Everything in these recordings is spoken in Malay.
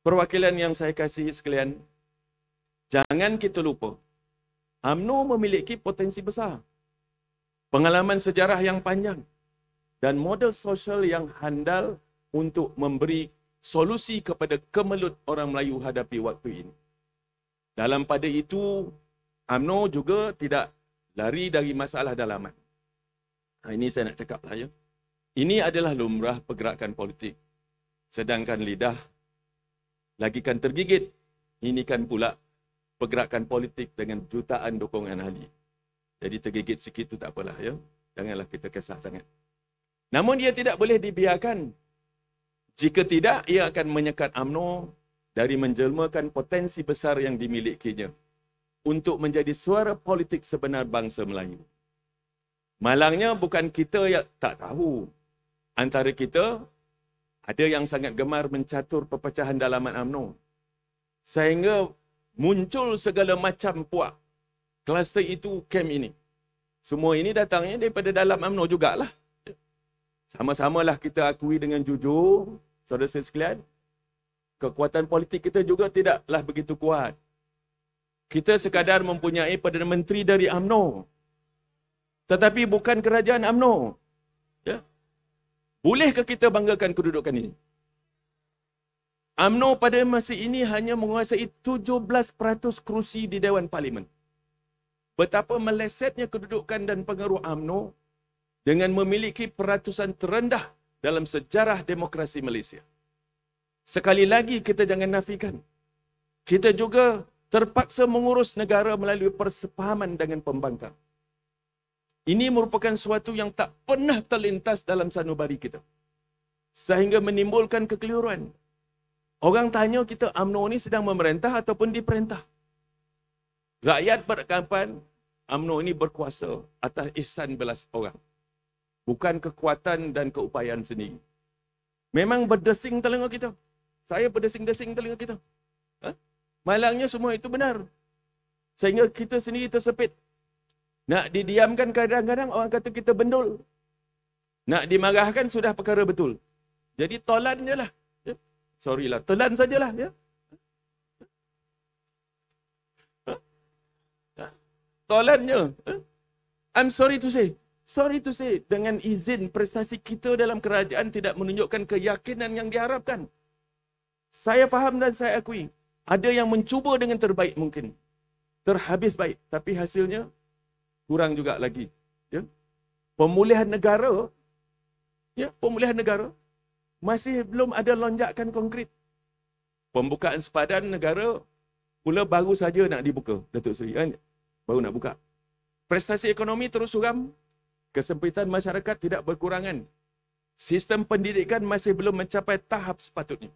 perwakilan yang saya kasihi sekalian, jangan kita lupa, UMNO memiliki potensi besar, pengalaman sejarah yang panjang, dan model sosial yang handal untuk memberi solusi kepada kemelut orang Melayu hadapi waktu ini. Dalam pada itu, UMNO juga tidak lari dari masalah dalaman. Ini saya nak cakap lah ya. Ini adalah lumrah pergerakan politik. Sedangkan lidah lagikan tergigit. Ini kan pula pergerakan politik dengan jutaan dukungan ahli. Jadi tergigit sikit tu tak apalah ya. Janganlah kita kesah sangat. Namun dia tidak boleh dibiarkan. Jika tidak, ia akan menyekat UMNO dari menjelmakan potensi besar yang dimilikinya untuk menjadi suara politik sebenar bangsa Melayu. Malangnya bukan kita yang tak tahu. Antara kita, ada yang sangat gemar mencatur perpecahan dalaman UMNO. Sehingga muncul segala macam puak. Kluster itu, kem ini. Semua ini datangnya daripada dalam UMNO jugalah. Sama-samalah kita akui dengan jujur, saudara sekalian, kekuatan politik kita juga tidaklah begitu kuat. Kita sekadar mempunyai Perdana Menteri dari UMNO. Tetapi bukan kerajaan UMNO. Ya. Bolehkah kita banggakan kedudukan ini? UMNO pada masa ini hanya menguasai 17% kerusi di Dewan Parlimen. Betapa melesetnya kedudukan dan pengaruh UMNO dengan memiliki peratusan terendah dalam sejarah demokrasi Malaysia. Sekali lagi kita jangan nafikan. Kita juga terpaksa mengurus negara melalui persepahaman dengan pembangkang. Ini merupakan suatu yang tak pernah terlintas dalam sanubari kita. Sehingga menimbulkan kekeliruan. Orang tanya kita UMNO ni sedang memerintah ataupun diperintah. Rakyat beranggapan UMNO ini berkuasa atas ihsan belas orang. Bukan kekuatan dan keupayaan sendiri. Memang berdesing telinga kita. Saya berdesing-desing telinga kita. Malangnya semua itu benar. Sehingga kita sendiri tersepit. Nak didiamkan kadang-kadang orang kata kita bendul. Nak dimarahkan sudah perkara betul. Jadi tolan je lah. Ya? Sorry lah, telan sajalah. Ya? Tolannya. I'm sorry to say. Sorry to say, dengan izin prestasi kita dalam kerajaan tidak menunjukkan keyakinan yang diharapkan. Saya faham dan saya akui. Ada yang mencuba dengan terbaik mungkin. Terhabis baik. Tapi hasilnya kurang juga lagi. Ya? Pemulihan negara, masih belum ada lonjakan konkret. Pembukaan sepadan negara pula baru saja nak dibuka. Datuk Seri kan? Baru nak buka. Prestasi ekonomi terus suram. Kesempitan masyarakat tidak berkurangan. Sistem pendidikan masih belum mencapai tahap sepatutnya.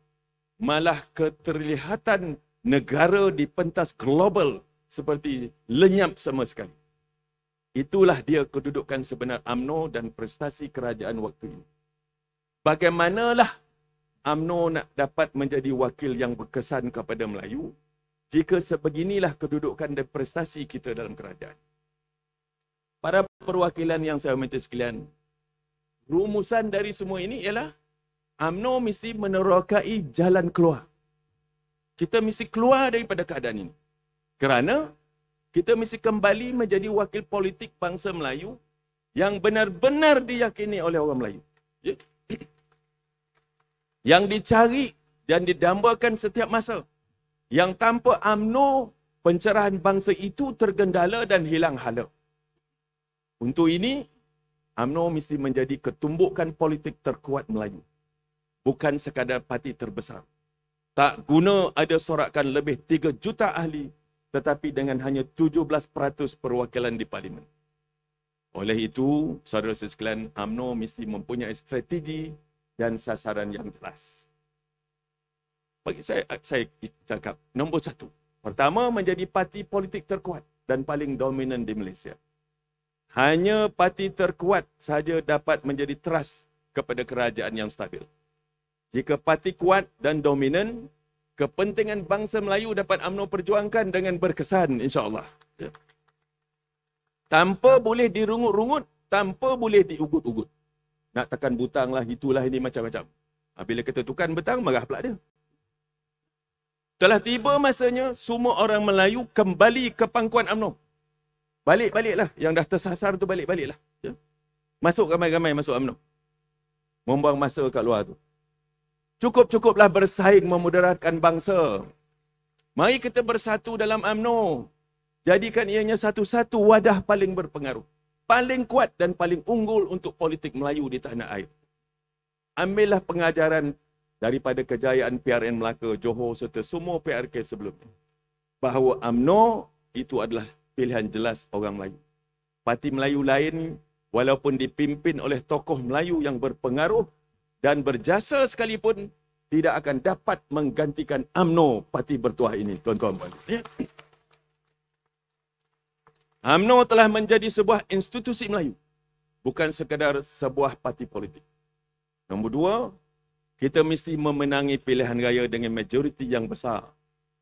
Malah keterlihatan negara di pentas global seperti lenyap sama sekali. Itulah dia kedudukan sebenar UMNO dan prestasi kerajaan waktu ini. Bagaimanalah UMNO nak dapat menjadi wakil yang berkesan kepada Melayu jika sebeginilah kedudukan dan prestasi kita dalam kerajaan. Para perwakilan yang saya hormati sekalian, rumusan dari semua ini ialah UMNO mesti menerokai jalan keluar. Kita mesti keluar daripada keadaan ini. Kerana kita mesti kembali menjadi wakil politik bangsa Melayu yang benar-benar diyakini oleh orang Melayu. Ya? Yang dicari dan didambakan setiap masa. Yang tanpa UMNO, pencerahan bangsa itu tergendala dan hilang hala. Untuk ini, UMNO mesti menjadi ketumbukan politik terkuat Melayu. Bukan sekadar parti terbesar. Tak guna ada sorakan lebih 3 juta ahli, tetapi dengan hanya 17% perwakilan di Parlimen. Oleh itu, saudara sekalian, UMNO mesti mempunyai strategi dan sasaran yang jelas. Bagi saya cakap, nombor 1. Pertama, menjadi parti politik terkuat dan paling dominan di Malaysia. Hanya parti terkuat saja dapat menjadi teras kepada kerajaan yang stabil. Jika parti kuat dan dominan, kepentingan bangsa Melayu dapat UMNO perjuangkan dengan berkesan, insya-Allah. Ya. Tanpa boleh dirungut-rungut, tanpa boleh diugut-ugut. Nak tekan butang lah, itulah ini macam-macam. Bila kita tukar butang, marah pula dia. Telah tiba masanya semua orang Melayu kembali ke pangkuan UMNO. Balik-baliklah. Yang dah tersasar tu balik-baliklah. Ya? Masuk ramai-ramai masuk UMNO. Membuang masa kat luar tu. Cukup-cukuplah bersaing memudaratkan bangsa. Mari kita bersatu dalam UMNO. Jadikan ianya satu-satu wadah paling berpengaruh. Paling kuat dan paling unggul untuk politik Melayu di tanah air. Ambillah pengajaran daripada kejayaan PRN Melaka, Johor serta semua PRK sebelumnya. Bahawa UMNO itu adalah pilihan jelas orang Melayu. Parti Melayu lain walaupun dipimpin oleh tokoh Melayu yang berpengaruh dan berjasa sekalipun tidak akan dapat menggantikan UMNO parti bertuah ini, tuan-tuan. UMNO telah menjadi sebuah institusi Melayu, bukan sekadar sebuah parti politik. Nombor dua, kita mesti memenangi pilihan raya dengan majoriti yang besar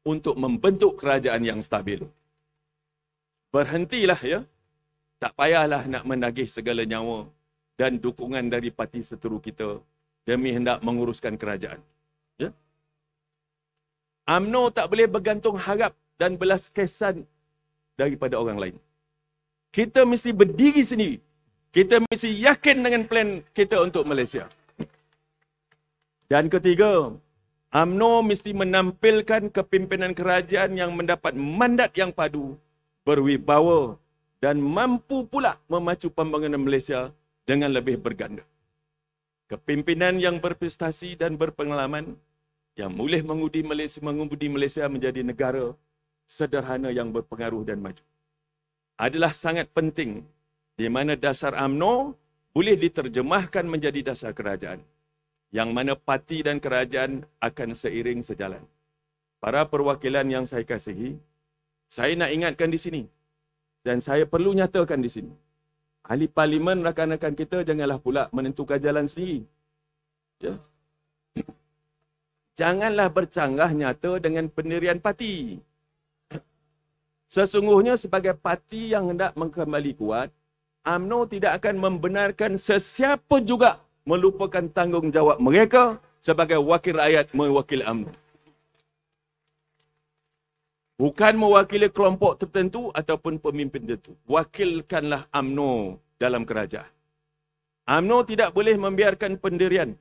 untuk membentuk kerajaan yang stabil. Berhentilah ya. Tak payahlah nak menagih segala nyawa dan dukungan dari parti seteru kita demi hendak menguruskan kerajaan. Ya? UMNO tak boleh bergantung harap dan belas kasihan daripada orang lain. Kita mesti berdiri sendiri. Kita mesti yakin dengan plan kita untuk Malaysia. Dan ketiga, UMNO mesti menampilkan kepimpinan kerajaan yang mendapat mandat yang padu, berwibawa dan mampu pula memacu pembangunan Malaysia dengan lebih berganda. Kepimpinan yang berprestasi dan berpengalaman yang boleh mengudi Malaysia menjadi negara sederhana yang berpengaruh dan maju adalah sangat penting, di mana dasar UMNO boleh diterjemahkan menjadi dasar kerajaan, yang mana parti dan kerajaan akan seiring sejalan. Para perwakilan yang saya kasihi, saya nak ingatkan di sini, dan saya perlu nyatakan di sini, ahli parlimen, rakan-rakan kita janganlah pula menentukan jalan sendiri. Ya? Janganlah bercanggah nyata dengan pendirian parti. Sesungguhnya sebagai parti yang hendak kembali kuat, UMNO tidak akan membenarkan sesiapa juga melupakan tanggungjawab mereka sebagai wakil rakyat mewakili UMNO. Bukan mewakili kelompok tertentu ataupun pemimpin tertentu. Wakilkanlah UMNO dalam kerajaan. UMNO tidak boleh membiarkan pendirian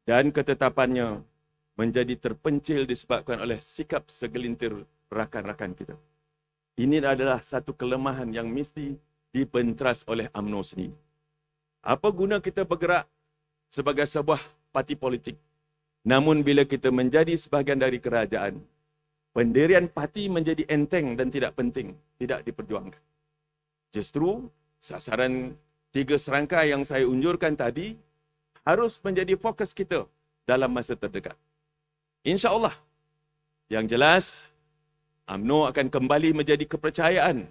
dan ketetapannya menjadi terpencil disebabkan oleh sikap segelintir rakan-rakan kita. Ini adalah satu kelemahan yang mesti dibentras oleh UMNO sendiri. Apa guna kita bergerak sebagai sebuah parti politik, namun bila kita menjadi sebahagian dari kerajaan, pendirian parti menjadi enteng dan tidak penting, tidak diperjuangkan. Justru, sasaran 3 serangkai yang saya unjurkan tadi harus menjadi fokus kita dalam masa terdekat. InsyaAllah, yang jelas, UMNO akan kembali menjadi kepercayaan.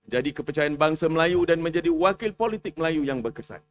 Menjadi kepercayaan bangsa Melayu dan menjadi wakil politik Melayu yang berkesan.